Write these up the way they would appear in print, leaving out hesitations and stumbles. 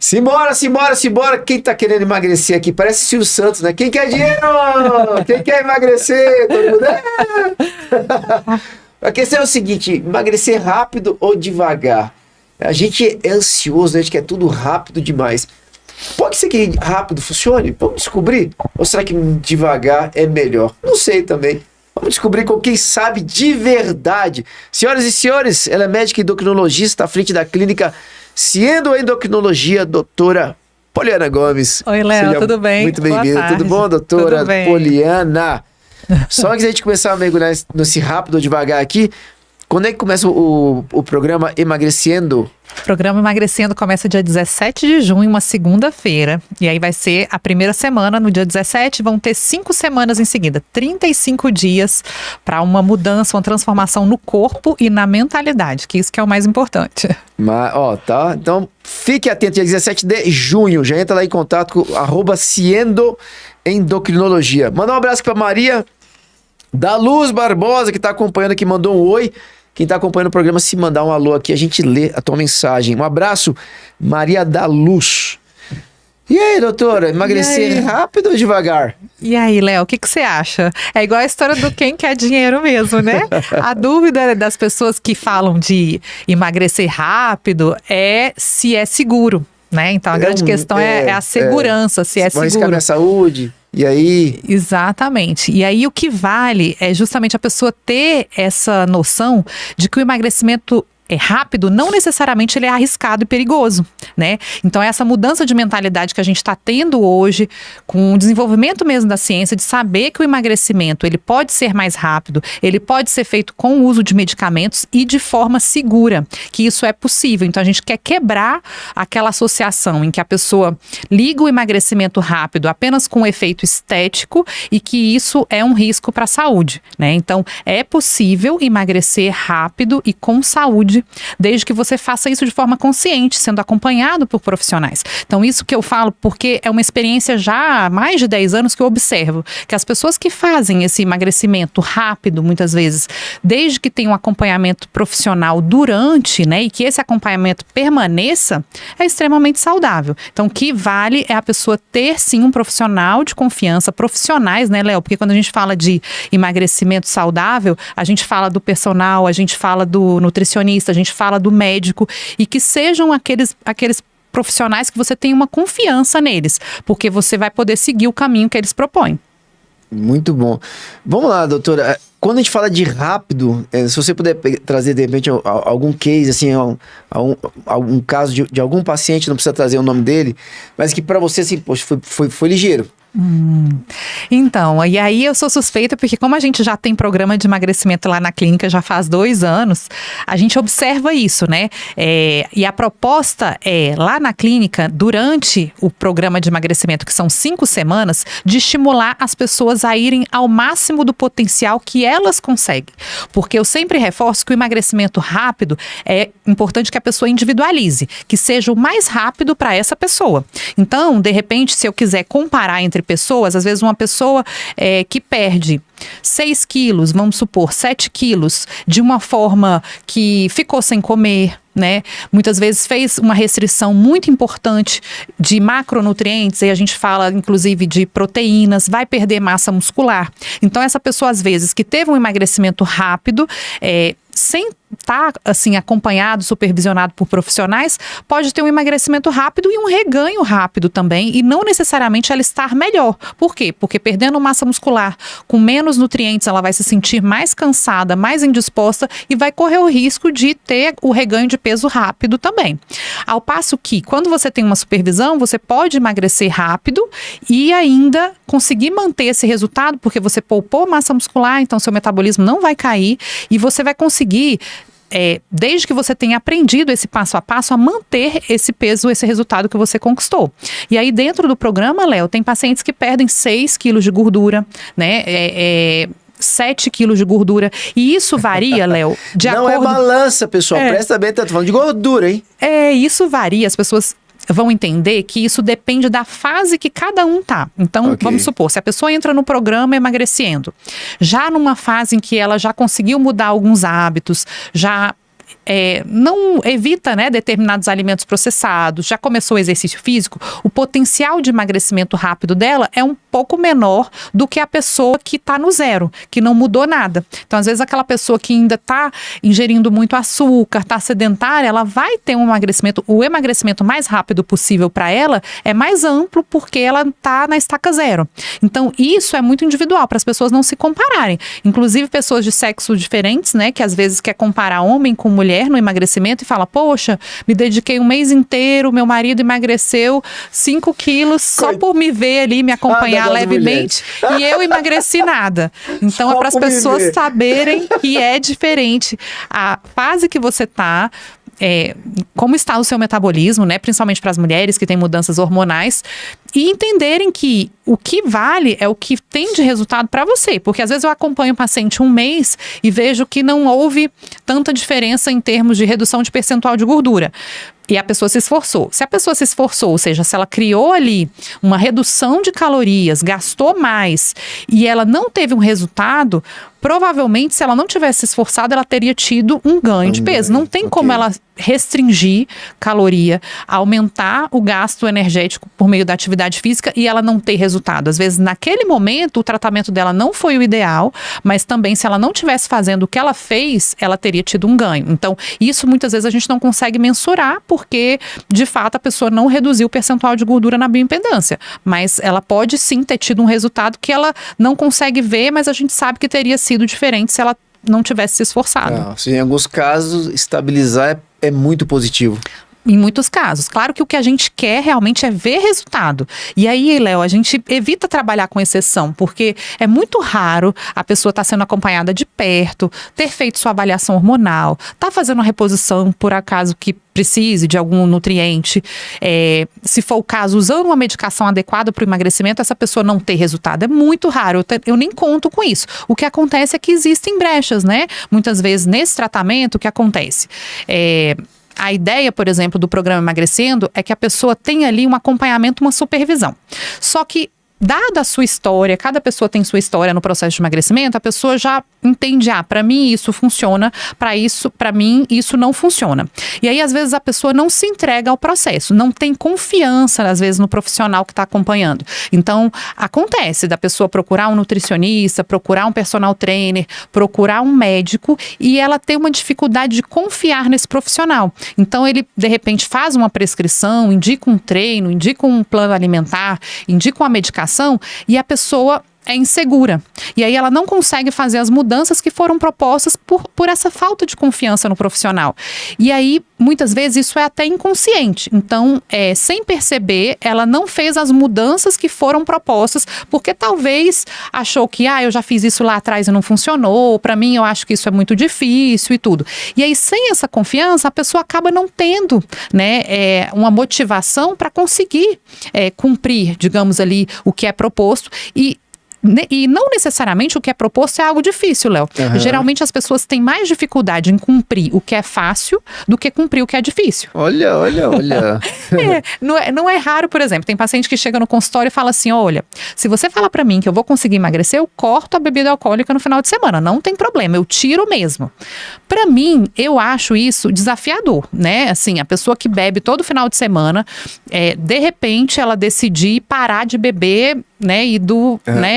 Simbora, simbora, simbora. Quem tá querendo emagrecer aqui? Parece Silvio Santos, né? Quem quer dinheiro? Quem quer emagrecer? Todo mundo... A questão é o seguinte, emagrecer rápido ou devagar? A gente é ansioso, a gente quer tudo rápido demais. Pode ser que rápido funcione? Vamos descobrir? Ou será que devagar é melhor? Não sei também. Vamos descobrir com quem sabe de verdade. Senhoras e senhores, ela é médica endocrinologista à frente da clínica Siendo Endocrinologia, doutora Poliana Gomes. Oi, Léo, tudo bem? Muito bem-vinda. Tudo bom, doutora Tudo bem. Poliana? Só antes da gente começar a mergulhar nesse rápido ou devagar aqui, quando é que começa o programa Emagrecendo? O programa Emagrecendo começa dia 17 de junho, uma segunda-feira. E aí vai ser a primeira semana, no dia 17, vão ter 5 semanas em seguida. 35 dias para uma mudança, uma transformação no corpo e na mentalidade, que isso que é o mais importante. Mas, ó, tá? Então, fique atento, dia 17 de junho. Já entra lá em contato com @Siendo Endocrinologia. Manda um abraço para Maria da Luz Barbosa, que está acompanhando aqui, mandou um oi. Quem está acompanhando o programa, se mandar um alô aqui, a gente lê a tua mensagem. Um abraço, Maria da Luz. E aí, doutora, emagrecer rápido ou devagar? E aí, Léo, o que você acha? É igual a história do quem quer dinheiro mesmo, né? A dúvida das pessoas que falam de emagrecer rápido é se é seguro, né? Então, a grande questão é a segurança, se é seguro. Vai arriscar minha saúde... E aí? Exatamente. E aí o que vale é justamente a pessoa ter essa noção de que o emagrecimento rápido, não necessariamente ele é arriscado e perigoso, né? Então essa mudança de mentalidade que a gente está tendo hoje, com o desenvolvimento mesmo da ciência, de saber que o emagrecimento ele pode ser mais rápido, ele pode ser feito com o uso de medicamentos e de forma segura, que isso é possível. Então a gente quer quebrar aquela associação em que a pessoa liga o emagrecimento rápido apenas com um efeito estético e que isso é um risco para a saúde, né? Então é possível emagrecer rápido e com saúde, desde que você faça isso de forma consciente, sendo acompanhado por profissionais. Então isso que eu falo porque é uma experiência já há mais de 10 anos que eu observo, que as pessoas que fazem esse emagrecimento rápido, muitas vezes, desde que tem um acompanhamento profissional durante, né, e que esse acompanhamento permaneça, é extremamente saudável. Então o que vale é a pessoa ter sim um profissional de confiança, profissionais, né, Léo? Porque quando a gente fala de emagrecimento saudável, a gente fala do personal, a gente fala do nutricionista, a gente fala do médico, e que sejam aqueles profissionais que você tem uma confiança neles, porque você vai poder seguir o caminho que eles propõem. Muito bom. Vamos lá, doutora. Quando a gente fala de rápido, se você puder trazer de repente algum case, assim, algum caso de algum paciente, não precisa trazer o nome dele, mas que para você, assim, poxa, foi ligeiro. Então, e aí eu sou suspeita porque como a gente já tem programa de emagrecimento lá na clínica já faz 2 anos, a gente observa isso, né? E a proposta é, lá na clínica, durante o programa de emagrecimento, que são 5 semanas, de estimular as pessoas a irem ao máximo do potencial que elas conseguem. Porque eu sempre reforço que o emagrecimento rápido é importante que a pessoa individualize, que seja o mais rápido para essa pessoa. Então, de repente, se eu quiser comparar entre pessoas, às vezes uma pessoa que perde 6 quilos, vamos supor, 7 quilos, de uma forma que ficou sem comer, né? Muitas vezes fez uma restrição muito importante de macronutrientes, aí a gente fala inclusive de proteínas, vai perder massa muscular. Então essa pessoa às vezes que teve um emagrecimento rápido, sem estar assim acompanhado, supervisionado por profissionais, pode ter um emagrecimento rápido e um reganho rápido também, e não necessariamente ela estar melhor. Por quê? Porque perdendo massa muscular, com menos nutrientes, ela vai se sentir mais cansada, mais indisposta e vai correr o risco de ter o reganho de peso rápido também. Ao passo que, quando você tem uma supervisão, você pode emagrecer rápido e ainda conseguir manter esse resultado, porque você poupou massa muscular, então seu metabolismo não vai cair e você vai conseguir, desde que você tenha aprendido esse passo a passo, a manter esse peso, esse resultado que você conquistou. E aí dentro do programa, Léo, tem pacientes que perdem 6 quilos de gordura, né? 7 quilos de gordura. E isso varia, Léo, de acordo... Não é balança, pessoal. Presta bem, tô falando de gordura, hein? Isso varia. As pessoas vão entender que isso depende da fase que cada um tá. Então, vamos supor, se a pessoa entra no programa emagrecendo, já numa fase em que ela já conseguiu mudar alguns hábitos, já não evita, né, determinados alimentos processados, já começou o exercício físico, o potencial de emagrecimento rápido dela é um pouco menor do que a pessoa que está no zero, que não mudou nada. Então, às vezes, aquela pessoa que ainda está ingerindo muito açúcar, está sedentária, ela vai ter um emagrecimento, o emagrecimento mais rápido possível para ela é mais amplo porque ela está na estaca zero. Então, isso é muito individual, para as pessoas não se compararem. Inclusive, pessoas de sexo diferentes, né, que às vezes quer comparar homem com mulher no emagrecimento e fala, poxa, me dediquei um mês inteiro, meu marido emagreceu 5 quilos só por me ver ali, me acompanhar levemente, e eu emagreci nada. Então, é para as pessoas saberem que é diferente a fase que você está, como está o seu metabolismo, né? Principalmente para as mulheres que têm mudanças hormonais, e entenderem que o que vale é o que tem de resultado para você. Porque às vezes eu acompanho o paciente um mês e vejo que não houve tanta diferença em termos de redução de percentual de gordura. E a pessoa se esforçou. Se a pessoa se esforçou, ou seja, se ela criou ali uma redução de calorias, gastou mais e ela não teve um resultado, provavelmente, se ela não tivesse se esforçado, ela teria tido um ganho de peso. Não tem como ela restringir caloria, aumentar o gasto energético por meio da atividade física e ela não ter resultado. Às vezes, naquele momento, o tratamento dela não foi o ideal, mas também, se ela não estivesse fazendo o que ela fez, ela teria tido um ganho. Então, isso muitas vezes a gente não consegue mensurar, porque, de fato, a pessoa não reduziu o percentual de gordura na bioimpedância. Mas ela pode sim ter tido um resultado que ela não consegue ver, mas a gente sabe que teria sido diferente se ela não tivesse se esforçado. Em alguns casos, estabilizar é muito positivo. Em muitos casos. Claro que o que a gente quer realmente é ver resultado. E aí, Léo, a gente evita trabalhar com exceção, porque é muito raro a pessoa estar sendo acompanhada de perto, ter feito sua avaliação hormonal, estar fazendo uma reposição por acaso que precise de algum nutriente, se for o caso, usando uma medicação adequada para o emagrecimento, essa pessoa não ter resultado. É muito raro, eu nem conto com isso. O que acontece é que existem brechas, né? Muitas vezes, nesse tratamento, o que acontece? A ideia, por exemplo, do programa Emagrecendo é que a pessoa tenha ali um acompanhamento, uma supervisão. Só que, dada a sua história, cada pessoa tem sua história no processo de emagrecimento, a pessoa já entende, para mim isso funciona, para mim isso não funciona. E aí, às vezes, a pessoa não se entrega ao processo, não tem confiança, às vezes, no profissional que está acompanhando. Então, acontece da pessoa procurar um nutricionista, procurar um personal trainer, procurar um médico, e ela tem uma dificuldade de confiar nesse profissional. Então, ele, de repente, faz uma prescrição, indica um treino, indica um plano alimentar, indica uma medicação, e a pessoa é insegura. E aí ela não consegue fazer as mudanças que foram propostas por essa falta de confiança no profissional. E aí, muitas vezes, isso é até inconsciente. Então, sem perceber, ela não fez as mudanças que foram propostas, porque talvez achou que, eu já fiz isso lá atrás e não funcionou, para mim eu acho que isso é muito difícil e tudo. E aí, sem essa confiança, a pessoa acaba não tendo, né, uma motivação para conseguir cumprir, digamos ali, o que é proposto. E não necessariamente o que é proposto é algo difícil, Léo. Geralmente as pessoas têm mais dificuldade em cumprir o que é fácil do que cumprir o que é difícil. Olha. Não é raro, por exemplo, tem paciente que chega no consultório e fala assim, olha, se você falar pra mim que eu vou conseguir emagrecer, eu corto a bebida alcoólica no final de semana, não tem problema, eu tiro mesmo. Pra mim, eu acho isso desafiador, né? Assim, a pessoa que bebe todo final de semana, de repente ela decidir parar de beber, né,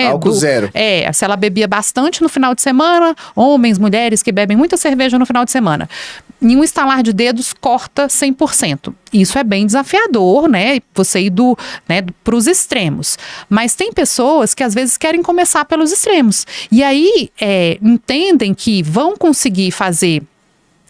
álcool zero. Se ela bebia bastante no final de semana, homens, mulheres que bebem muita cerveja no final de semana, em um estalar de dedos, corta 100%. Isso é bem desafiador, né, você ir para os extremos. Mas tem pessoas que às vezes querem começar pelos extremos. E aí, entendem que vão conseguir fazer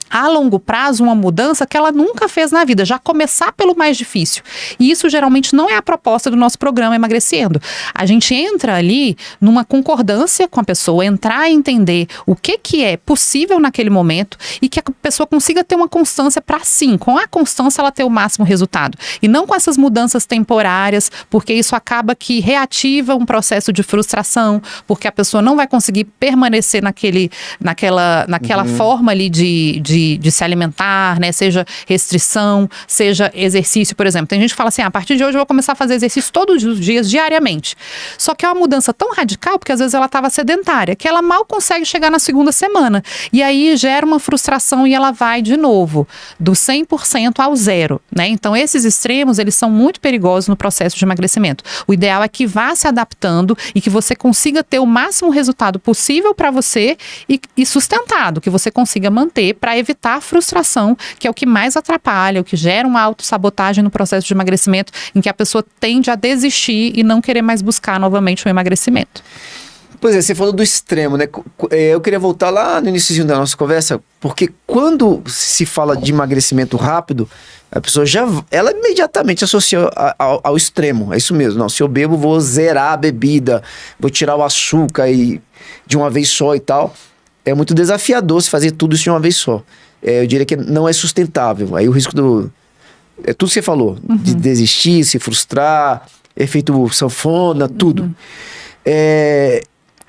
a longo prazo uma mudança que ela nunca fez na vida, já começar pelo mais difícil. E isso geralmente não é a proposta do nosso programa Emagrecendo. A gente entra ali numa concordância com a pessoa, entrar e entender o que é possível naquele momento e que a pessoa consiga ter uma constância para sim, com a constância ela ter o máximo resultado. E não com essas mudanças temporárias, porque isso acaba que reativa um processo de frustração, porque a pessoa não vai conseguir permanecer naquela forma ali de de se alimentar, né? Seja restrição, seja exercício, por exemplo. Tem gente que fala assim, a partir de hoje eu vou começar a fazer exercício todos os dias, diariamente. Só que é uma mudança tão radical, porque às vezes ela estava sedentária, que ela mal consegue chegar na segunda semana. E aí gera uma frustração e ela vai de novo, do 100% ao zero, né? Então esses extremos, eles são muito perigosos no processo de emagrecimento. O ideal é que vá se adaptando e que você consiga ter o máximo resultado possível para você e sustentado, que você consiga manter para evitar a frustração, que é o que mais atrapalha, o que gera uma autossabotagem no processo de emagrecimento, em que a pessoa tende a desistir e não querer mais buscar novamente o emagrecimento. Pois é, você falou do extremo, né? Eu queria voltar lá no início da nossa conversa, porque quando se fala de emagrecimento rápido, a pessoa ela imediatamente associa ao extremo. É isso mesmo. Não, se eu bebo, vou zerar a bebida, vou tirar o açúcar de uma vez só e tal. É muito desafiador se fazer tudo isso de uma vez só. Eu diria que não é sustentável. Aí o risco é tudo que você falou, de desistir, se frustrar, efeito sanfona, tudo.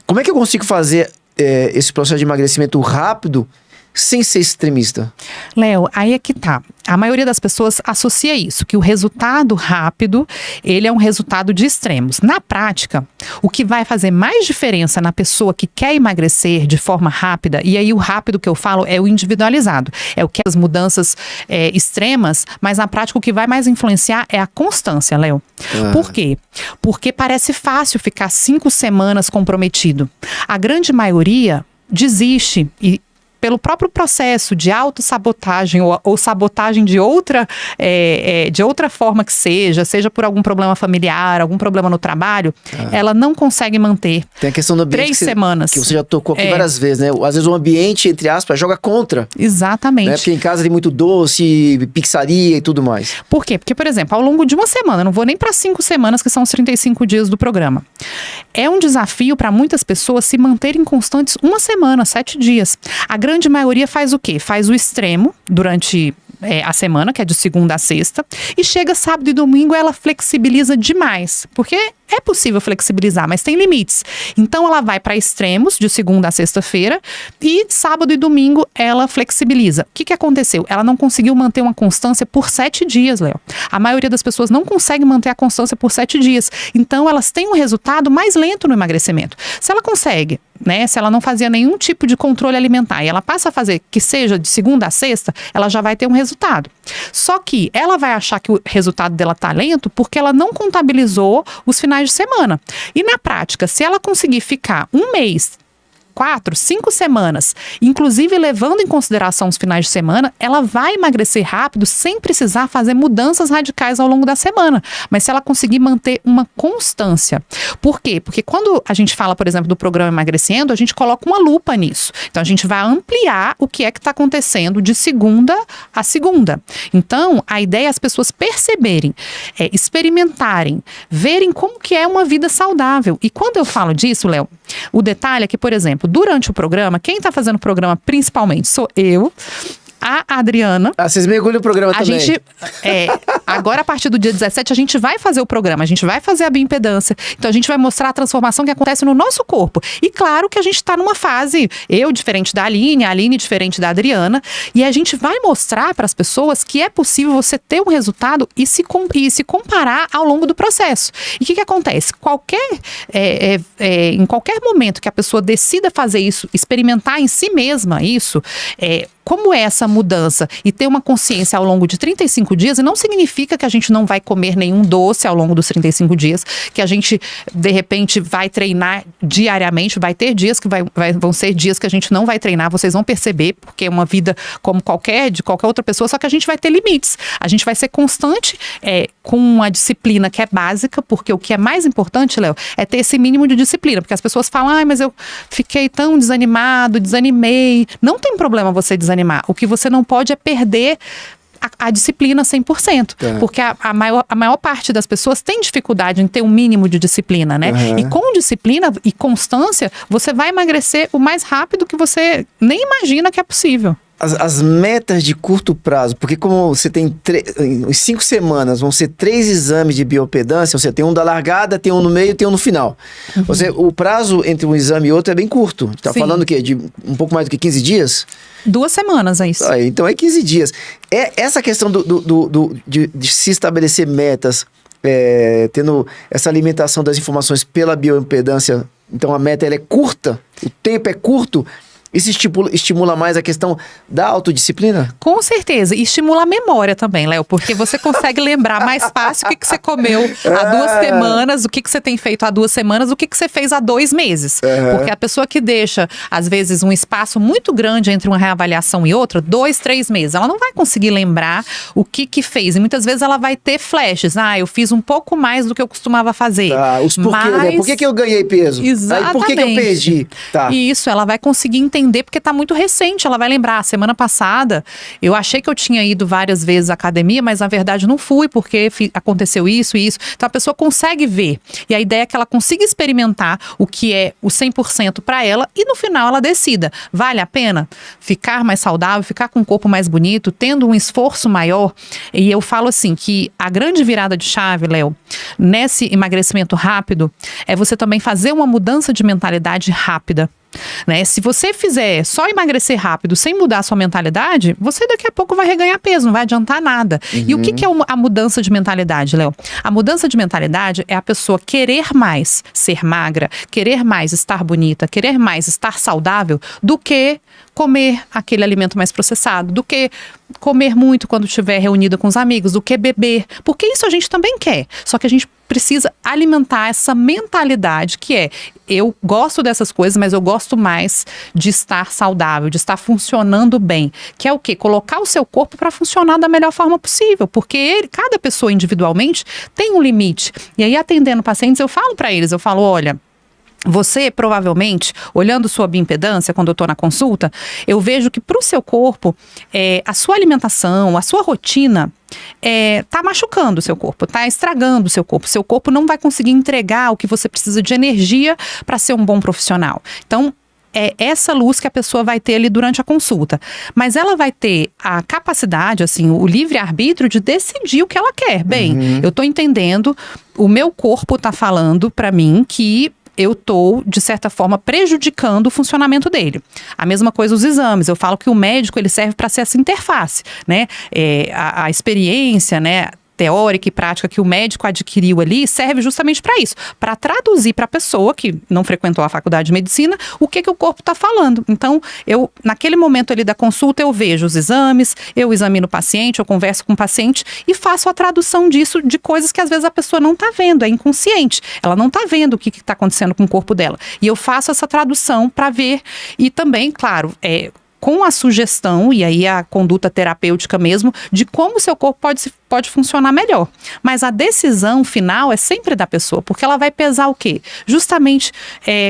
Como é que eu consigo fazer esse processo de emagrecimento rápido sem ser extremista? Léo, aí é que tá. A maioria das pessoas associa isso, que o resultado rápido, ele é um resultado de extremos. Na prática, o que vai fazer mais diferença na pessoa que quer emagrecer de forma rápida, e aí o rápido que eu falo é o individualizado, é o que as mudanças extremas, mas na prática o que vai mais influenciar é a constância, Léo. Por quê? Porque parece fácil ficar 5 semanas comprometido. A grande maioria desiste pelo próprio processo de autossabotagem ou sabotagem de outra forma que seja por algum problema familiar, algum problema no trabalho, ela não consegue manter. Tem a questão do ambiente 3 semanas. Que você já tocou aqui várias vezes, né? Às vezes o ambiente, entre aspas, joga contra. Exatamente. Né? Porque em casa tem muito doce, pizzaria e tudo mais. Por quê? Porque, por exemplo, ao longo de uma semana, eu não vou nem para 5 semanas, que são os 35 dias do programa. É um desafio para muitas pessoas se manterem constantes uma semana, 7 dias. A grande maioria faz o quê? Faz o extremo durante a semana, que é de segunda a sexta, e chega sábado e domingo ela flexibiliza demais, porque é possível flexibilizar, mas tem limites. Então ela vai para extremos de segunda a sexta-feira e sábado e domingo ela flexibiliza. O que aconteceu? Ela não conseguiu manter uma constância por 7 dias, Léo. A maioria das pessoas não consegue manter a constância por 7 dias. Então elas têm um resultado mais lento no emagrecimento. Se ela consegue, né, se ela não fazia nenhum tipo de controle alimentar e ela passa a fazer que seja de segunda a sexta, ela já vai ter um resultado. Só que ela vai achar que o resultado dela tá lento porque ela não contabilizou os finais de semana. E na prática, se ela conseguir ficar um mês, 4, 5 semanas, inclusive levando em consideração os finais de semana, ela vai emagrecer rápido sem precisar fazer mudanças radicais ao longo da semana. Mas se ela conseguir manter uma constância. Por quê? Porque quando a gente fala, por exemplo, do programa Emagrecendo, a gente coloca uma lupa nisso. Então a gente vai ampliar o que é que está acontecendo de segunda a segunda. Então a ideia é as pessoas perceberem, experimentarem, verem como que é uma vida saudável. E quando eu falo disso, Léo, o detalhe é que, por exemplo, durante o programa, quem está fazendo o programa principalmente sou eu, a Adriana. Vocês mergulham no programa também. Agora, a partir do dia 17, a gente vai fazer o programa, a gente vai fazer a bioimpedância. Então, a gente vai mostrar a transformação que acontece no nosso corpo. E claro que a gente está numa fase, eu diferente da Aline, a Aline diferente da Adriana, e a gente vai mostrar para as pessoas que é possível você ter um resultado e se comparar ao longo do processo. E o que acontece? Em qualquer momento que a pessoa decida fazer isso, experimentar em si mesma isso, como é essa mudança e ter uma consciência ao longo de 35 dias, e não significa que a gente não vai comer nenhum doce ao longo dos 35 dias, que a gente, de repente, vai treinar diariamente, vai ter dias que vão ser dias que a gente não vai treinar, vocês vão perceber, porque é uma vida como de qualquer outra pessoa, só que a gente vai ter limites. A gente vai ser constante com uma disciplina que é básica, porque o que é mais importante, Léo, é ter esse mínimo de disciplina, porque as pessoas falam, mas eu fiquei tão desanimei. Não tem problema você desanimar. O que você não pode é perder a disciplina 100%. Porque a maior parte das pessoas tem dificuldade em ter um mínimo de disciplina, né? E com disciplina e constância, você vai emagrecer o mais rápido que você nem imagina que é possível. as metas de curto prazo, porque como você tem em 5 semanas, vão ser 3 exames de bioimpedância, você tem um da largada, tem um no meio, tem um no final. O prazo entre um exame e outro é bem curto. Tá Sim. falando o quê? De um pouco mais do que 15 dias? 2 semanas, é isso. Então é 15 dias. Essa questão de se estabelecer metas, tendo essa alimentação das informações pela bioimpedância, então a meta ela é curta, o tempo é curto, isso estimula mais a questão da autodisciplina? Com certeza. E estimula a memória também, Léo, porque você consegue lembrar mais fácil o que você comeu há 2 semanas, o que você tem feito há 2 semanas, o que você fez há 2 meses. Porque a pessoa que deixa, às vezes, um espaço muito grande entre uma reavaliação e outra, 2, 3 meses, ela não vai conseguir lembrar o que fez. E muitas vezes ela vai ter flashes. Eu fiz um pouco mais do que eu costumava fazer. Tá, os porquê, né? Por que eu ganhei peso? Exatamente. Aí, por que eu perdi? Tá. E isso, ela vai conseguir entender porque tá muito recente. Ela vai lembrar, semana passada, eu achei que eu tinha ido várias vezes à academia, mas na verdade não fui, porque aconteceu isso e isso. Então a pessoa consegue ver. E a ideia é que ela consiga experimentar o que é o 100% para ela e no final ela decida. Vale a pena ficar mais saudável, ficar com um corpo mais bonito, tendo um esforço maior? E eu falo assim, que a grande virada de chave, Léo, nesse emagrecimento rápido, é você também fazer uma mudança de mentalidade rápida. Né? Se você fizer só emagrecer rápido sem mudar a sua mentalidade, você daqui a pouco vai reganhar peso, não vai adiantar nada. E o que é a mudança de mentalidade, Léo? A mudança de mentalidade é a pessoa querer mais ser magra, querer mais estar bonita, querer mais estar saudável do que comer aquele alimento mais processado, do que comer muito quando estiver reunida com os amigos, do que beber. Porque isso a gente também quer, só que a gente precisa alimentar essa mentalidade que é, eu gosto dessas coisas, mas eu gosto mais de estar saudável, de estar funcionando bem. Que é o quê? Colocar o seu corpo para funcionar da melhor forma possível, porque cada pessoa individualmente tem um limite. E aí, atendendo pacientes, eu falo para eles, olha, você, provavelmente, olhando sua bioimpedância, quando eu estou na consulta, eu vejo que para o seu corpo, a sua alimentação, a sua rotina, tá machucando o seu corpo, tá estragando o seu corpo. Seu corpo não vai conseguir entregar o que você precisa de energia para ser um bom profissional. Então, é essa luz que a pessoa vai ter ali durante a consulta. Mas ela vai ter a capacidade, assim, o livre-arbítrio de decidir o que ela quer. Bem, eu estou entendendo, o meu corpo está falando para mim que eu estou, de certa forma, prejudicando o funcionamento dele. A mesma coisa os exames. Eu falo que o médico ele serve para ser essa interface, né? A experiência, né, teórica e prática que o médico adquiriu ali serve justamente para isso, para traduzir para a pessoa que não frequentou a faculdade de medicina o que o corpo está falando. Então, eu naquele momento ali da consulta, eu vejo os exames, eu examino o paciente, eu converso com o paciente e faço a tradução disso de coisas que às vezes a pessoa não está vendo, é inconsciente. Ela não está vendo o que está acontecendo com o corpo dela. E eu faço essa tradução para ver e também, claro, com a sugestão, e aí a conduta terapêutica mesmo, de como o seu corpo pode funcionar melhor. Mas a decisão final é sempre da pessoa, porque ela vai pesar o quê? Justamente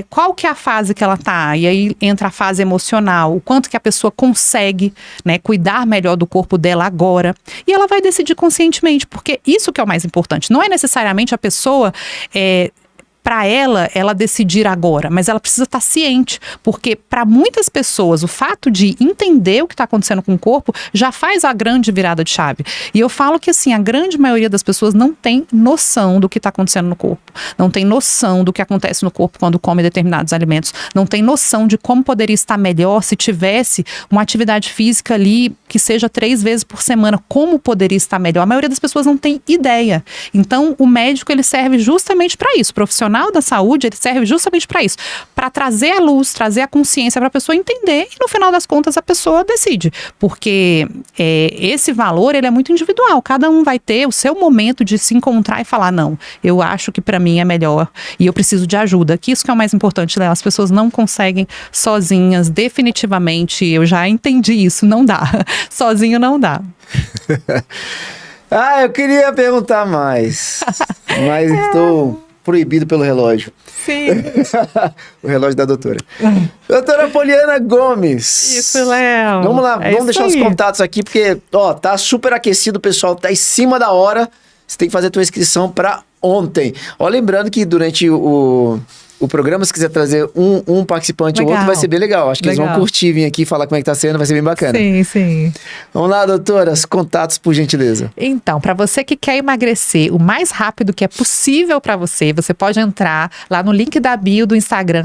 qual que é a fase que ela está, e aí entra a fase emocional, o quanto que a pessoa consegue, né, cuidar melhor do corpo dela agora, e ela vai decidir conscientemente, porque isso que é o mais importante. Não é necessariamente a pessoa para ela decidir agora, mas ela precisa estar ciente, porque para muitas pessoas o fato de entender o que está acontecendo com o corpo já faz a grande virada de chave. E eu falo que assim, a grande maioria das pessoas não tem noção do que está acontecendo no corpo, não tem noção do que acontece no corpo quando come determinados alimentos, não tem noção de como poderia estar melhor se tivesse uma atividade física ali que seja 3 vezes por semana, como poderia estar melhor. A maioria das pessoas não tem ideia. Então, o médico ele serve justamente para isso, o profissional da saúde, ele serve justamente para isso, para trazer a luz, trazer a consciência para a pessoa entender e no final das contas a pessoa decide, porque esse valor ele é muito individual, cada um vai ter o seu momento de se encontrar e falar, não, eu acho que para mim é melhor e eu preciso de ajuda, que isso que é o mais importante, né? As pessoas não conseguem sozinhas, definitivamente, eu já entendi isso, não dá, sozinho não dá. Eu queria perguntar mais, mas estou proibido pelo relógio. Sim. O relógio da doutora. Doutora Poliana Gomes. Isso, Léo. Vamos lá, vamos deixar os contatos aqui, porque, tá super aquecido, o pessoal tá em cima da hora. Você tem que fazer a tua inscrição para ontem. Lembrando que durante o programa, se quiser trazer um participante ou outro, Legal. vai ser bem legal. Acho que eles vão Legal. curtir, vir aqui falar como é que tá sendo, vai ser bem bacana. Sim, sim. Vamos lá, doutora, os contatos, por gentileza. Então, para você que quer emagrecer o mais rápido que é possível para você, você pode entrar lá no link da bio do Instagram,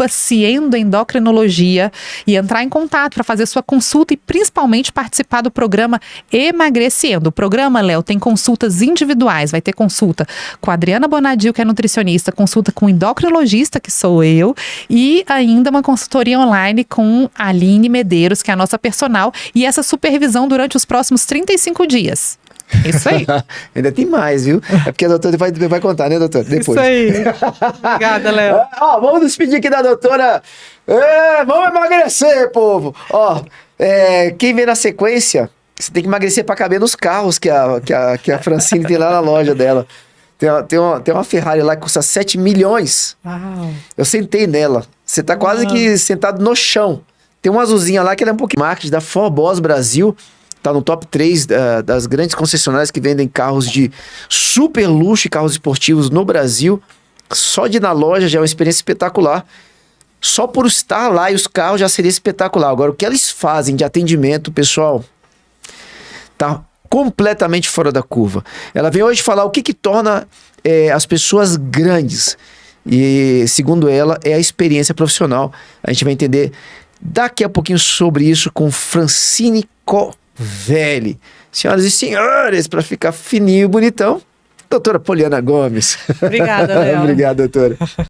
@ciendoendocrinologia, e entrar em contato para fazer sua consulta e principalmente participar do programa Emagrecendo. O programa, Léo, tem consultas individuais, vai ter consulta com a Adriana Bonadil, que é nutricionista, consulta com o endocrinologista, que sou eu, e ainda uma consultoria online com a Aline Medeiros, que é a nossa personal, e essa supervisão durante os próximos 35 dias. Isso aí. Ainda tem mais, viu? É porque a doutora vai contar, né, doutora? Depois. Isso aí. Obrigada, Léo. Ó, vamos despedir aqui da doutora. Vamos emagrecer, povo. Ó, quem vem na sequência, você tem que emagrecer para caber nos carros que a Francine tem lá na loja dela. Tem uma Ferrari lá que custa 7 milhões. Uau. Eu sentei nela. Você tá quase que sentado no chão. Tem uma azulzinha lá que ela é um pouquinho... Marketing da Forboss Brasil. Tá no top 3 das grandes concessionárias que vendem carros de super luxo e carros esportivos no Brasil. Só de ir na loja já é uma experiência espetacular. Só por estar lá e os carros já seria espetacular. Agora, o que eles fazem de atendimento, pessoal, tá completamente fora da curva. Ela vem hoje falar o que torna as pessoas grandes. E, segundo ela, é a experiência profissional. A gente vai entender daqui a pouquinho sobre isso com Francine Covelli. Senhoras e senhores, para ficar fininho e bonitão, doutora Poliana Gomes. Obrigada, Léo. Obrigado, doutora.